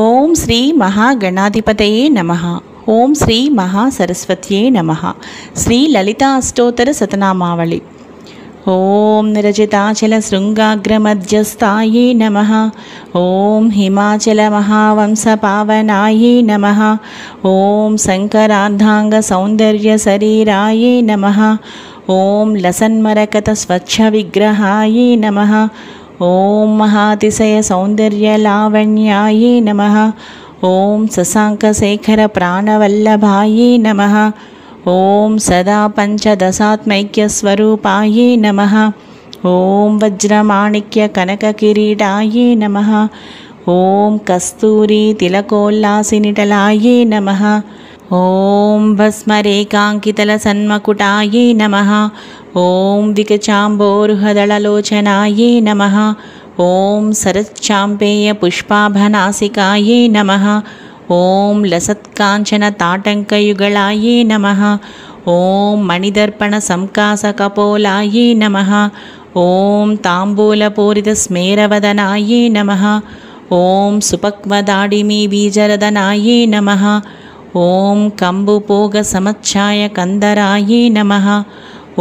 ఓం శ్రీ మహాగణాధిపతయే నమః. ఓం శ్రీ మహాసరస్వత్యే నమః. శ్రీ లలితా అష్టోత్తర శతనామావళి. ఓం నిరజితాచల శృంగాగ్రమధ్యస్థాయే నమః. ఓం హిమాచల మహావంశ పావనాయే నమః. ఓం శంకరార్ధాంగ సౌందర్య శరీరాయే నమః. ఓం లసన్మరకత స్వచ్ఛ విగ్రహాయే నమః. ఓం మహాతిశయ సౌందర్య లావణ్యాయే నమః. ఓం శశాంకశేఖర ప్రాణవల్లభాయే నమః. ఓం సదా పంచదశాత్మైక్య స్వరూపాయే నమః. ఓం వజ్రమాణిక్య కనక కిరీటాయే నమః. ఓం కస్తూరి తిలకోల్లాసినిటలాయే నమః. ఓం భస్మరేకాంకితల సన్మకుటాయే నమః. ఓం వికచాంబోరుహదళలోచనాయే నమః. ఓం శరచ్చాంపేయ పుష్పాభనాసికాయే నమః. ఓం లసత్కాంచన తాటంకయుగళాయే నమః. ఓం మణిదర్పణ సంకాసకపోలాయే నమః. ఓం తాంబూలపూరిత స్మేరవదనాయే నమః. ఓం సుపక్వదాడిమీ బీజరదనాయే నమః. ఓం కంబుపోగ సమచ్ఛాయ కందరాయే నమః.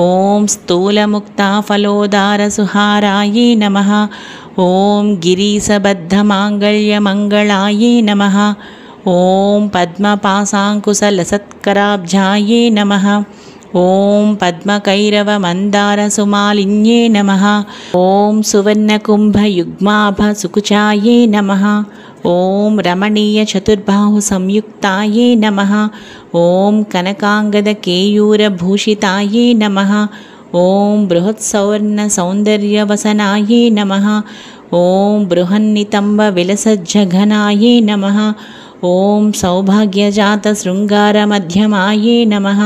ఓం స్థూలముక్తాఫలోదారసుహారాయే నమః. ఓం గిరీశబద్ధమాంగళ్యమంగళాయే నమః. ఓం పద్మపాశాంకుశలసత్కరాబ్జాయే నమః. ఓం పద్మకైరవమందారసుమాలిన్యే నమః. ఓం సువర్ణకుంభయుగ్మాభసుకుచాయే నమః. ఓం రమణీయ చతుర్బాహు సంయుక్తాయే నమః. ఓం కనకాంగదకేయూరభూషితాయే నమః. ఓం బృహత్సౌవర్ణ సౌందర్యవసనాయే నమః. ఓం బృహన్నితంబ విలసజ్జఘనాయే నమః. ఓం సౌభాగ్యజాత శృంగారమధ్యమాయే నమః.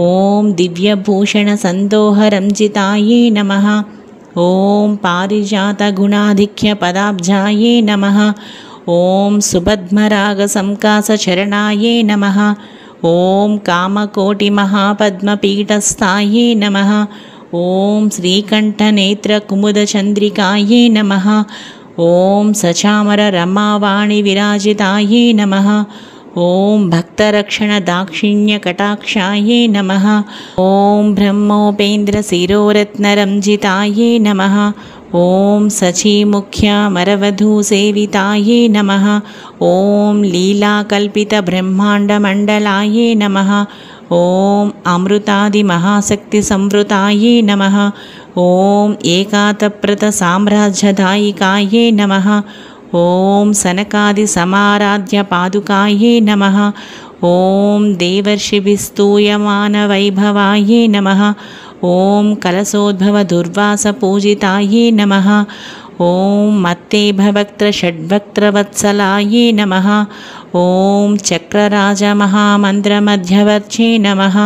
ఓం దివ్యభూషణ సందోహరంజితాయే నమః. ఓం పారిజాత గుణాధిక్య పదాబ్జాయే నమః. ఓం సుపద్మరాగ సంకాస చరణాయే నమః. ఓం కామకోటి మహాపద్మపీఠస్థాయే నమః. ఓం శ్రీకంఠనేత్ర కుముద చంద్రికాయే నమః. ఓం సచామర రమావాణి విరాజితాయే నమః. ఓం భక్తరక్షణ దాక్షిణ్య కటాక్షాయే నమః. ఓం బ్రహ్మోపేంద్ర శిరోరత్నరంజితాయే నమః. ఓం సచీముఖ్య మరవధూసేవితాయే నమః. ఓం లీలాకల్పిత బ్రహ్మాండమండలాయే నమః. ఓం అమృతాది మహాశక్తి సంవృతాయే నమః. ఓం ఏకాతప్రత సామ్రాజ్యదాయికాయే నమః. ఓం సనకాది సమారాధ్య పాదుకాయే నమః. ఓం దేవర్షిభిస్తూయమాన వైభవాయే నమః. ఓం కలశోద్భవ దుర్వాస పూజితాయే నమః. ఓం మత్తేభవక్త్ర షడ్వక్త్రవత్సలాయే నమః. ఓం చక్రరాజ మహామంత్రమధ్యవర్చే నమః.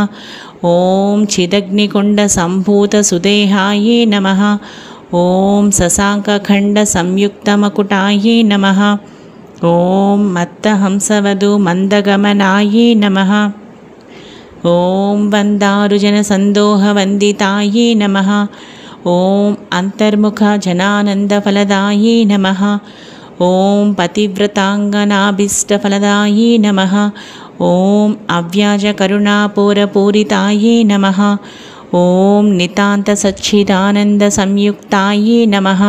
ఓం చిదగ్నికుండ సంభూత సుదేహాయే నమః. ఓం శశాంకఖండ సంయుక్తమకుటాయే నమః. ఓం మత్తహంసవధూ మందగమనాయే నమః. ఓం వందారుజన సందోహవందితాయే నమః. ఓం అంతర్ముఖ జనానందఫలదాయే నమః. ఓం పతివ్రతాంగనాభీష్టఫలదాయే నమః. ఓం అవ్యాజ కరుణాపూరపూరితాయే నమః. ఓం నితాంత సచ్చిదానంద సంయుక్తాయే నమః.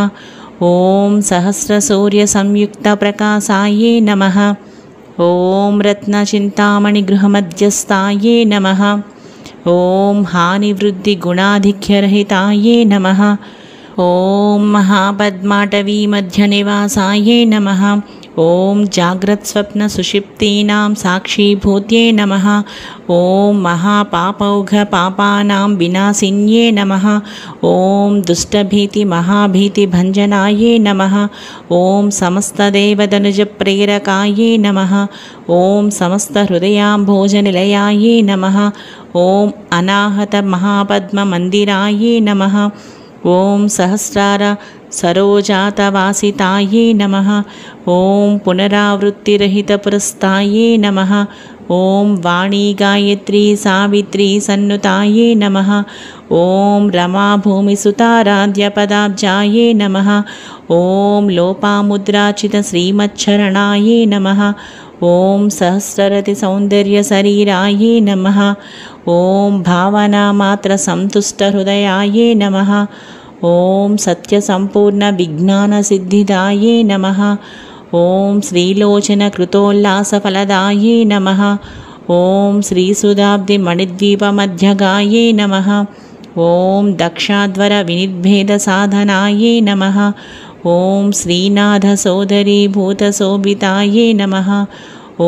ఓం సహస్రసూర్య సంయుక్త ప్రకాశాయే నమః. ఓం రత్నచింతామణి గృహమధ్యస్థాయే నమః. ఓం హానివృద్ధి గుణాధిక్యరహితాయే నమః. ఓం మహాపద్మాటవీ మధ్య నివాసాయే నమః. ఓం జాగ్రత్స్వప్న సుషిప్తీనాం సాక్షీభూత్యే నమః. ఓం మహాపాపౌఘ పాపానాం వినాశిన్యే నమః. ఓం దుష్టభీతి మహాభీతి భంజనాయే నమః. ఓం సమస్తదేవదనుజ ప్రేరకాయే నమః. ఓం సమస్త హృదయాంభోజనిలయాయే నమః. ఓం అనాహత మహాపద్మ మందిరాయే నమః. ఓం సహస్రార సరోజాతవాసితాయే నమః. ఓం పునరావృత్తిరహిత పురస్థాయే నమః. ॐ वाणी गायत्री सावित्री सन्नुताये नमः। ॐ रमा भूमिसुताराध्यपदाब्जाये नमः। ॐ लोपामुद्राचितश्रीमच्छरणाये नमः। ॐ सहस्ररतिसौन्दर्यशरीराये नमः। ॐ भावनामात्रसन्तुष्टहृदयाये नमः। ॐ सत्यसम्पूर्णविज्ञानसिद्धिदाये नमः। ॐ श्रीलोचनकृतोल्लासफलदाये नमः। ॐ श्रीसुधाब्धिमणिद्वीपमध्यगाये नमः। ॐ दक्षाध्वरविनिर्भेदसाधनाये नमः। ॐ श्रीनाथसोदरीभूतशोभिताये नमः। ॐ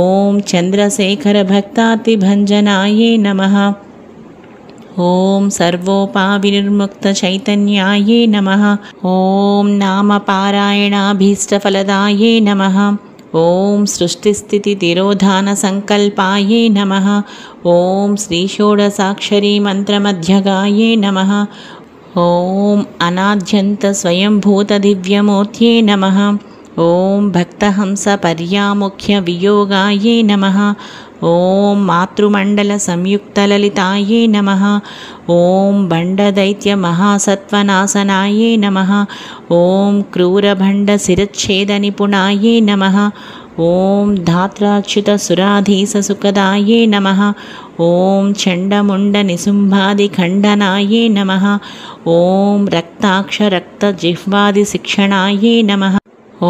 चन्द्रशेखरभक्तातिभञ्जनाये नमः। ॐ सर्वोपाविनिर्मुक्तचैतन्याये नमः। ॐ नामपारायणाभीष्टफलदाये नमः। ॐ सृष्टिस्थितितिरोधानसङ्कल्पाये नमः। ॐ श्रीषोडशाक्षरीमन्त्रमध्यगाये नमः। ॐ अनाद्यन्तस्वयंभूतदिव्यमूर्त्यै नमः। ॐ भक्तहंसपर्यामुख्यवियोगाये नमः। ॐ मातृमण्डलसंयुक्तललिताये नमः। ॐ भण्डदैत्यमहासत्त्वनाशनाये नमः। ॐ क्रूरभण्डशिरच्छेदनिपुणाये नमः। ॐ धात्राच्युतसुराधीशसुखदाये नमः। ॐ चण्डमुण्डनिशुम्भादिखण्डनाये नमः। ॐ रक्ताक्षरक्तजिह्वादिशिक्षणाये नमः। ॐ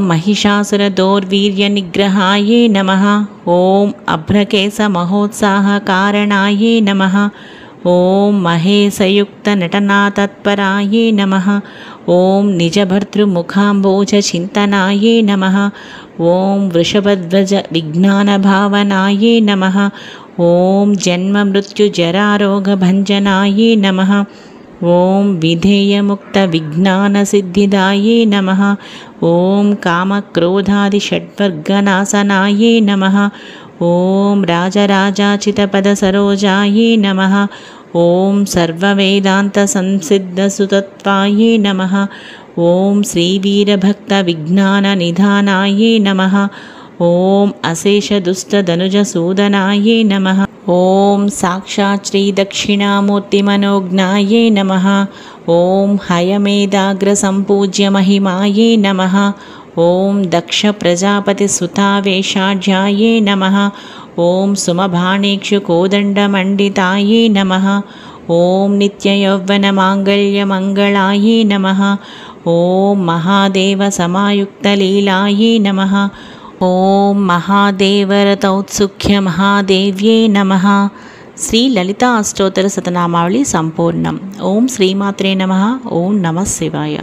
महिषासुरदौर्वीर्यनिग्रहाये नमः। ॐ अभ्रकेशमहोत्साहकारणाये नमः। ॐ महेशयुक्तनटनातत्पराये नमः। ॐ निजभर्तृमुखाम्बोजचिन्तनाये नमः। ॐ वृषभध्वजविज्ञानभावनाये नमः। ॐ जन्ममृत्युजरारोगभञ्जनाये नमः। ॐ विधेयमुक्तविज्ञानसिद्धिदाये नमः। ॐ कामक्रोधादिषड्वर्गनाशनाये नमः। ॐ राजराजाचितपदसरोजाये नमः। ॐ सर्ववेदान्तसंसिद्धसुतत्वाये नमः। ॐ श्रीवीरभक्तविज्ञाननिधानाये नमः। ॐ अशेषदुष्टधनुजसूदनाये नमः। ॐ साक्षात् श्रीदक्षिणामूर्तिमनोज्ञाये नमः। ॐ हयमेधाग्रसम्पूज्यमहिमाये नमः। ॐ दक्षप्रजापतिसुतावेशाढ्याये नमः। ॐ सुमभाणेक्षुकोदण्डमण्डिताये नमः। ॐ नित्ययौवनमाङ्गल्यमङ्गलाये नमः। ॐ महादेवसमायुक्तलीलाये नमः। ॐ महादेवरतौत्सुख्यमहादेव्ये नमः। श्री ललिता अष्टोत्तर शतनामावली संपूर्णम्। ओम श्रीमात्रे नमः। ओम नमः शिवाय।